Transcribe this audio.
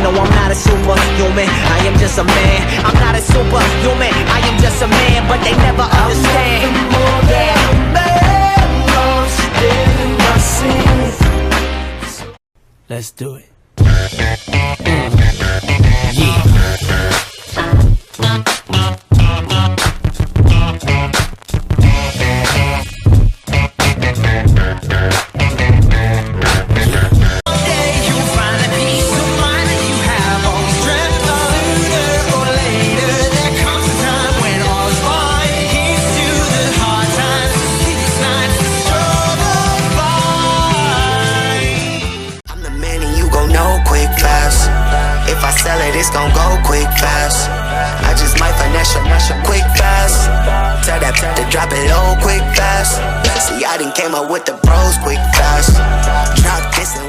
No, I'm not a superhuman, I am just a man. I'm not a superhuman, I am just a man. But they never understand. I'm more than a man, lost in my sins. Let's do it. Yeah. If I sell it, it's gon' go quick, fast. I just might finesse your quick, fast. Tell that to drop it low, quick, fast. See, I done came up with the bros quick, fast. Drop this and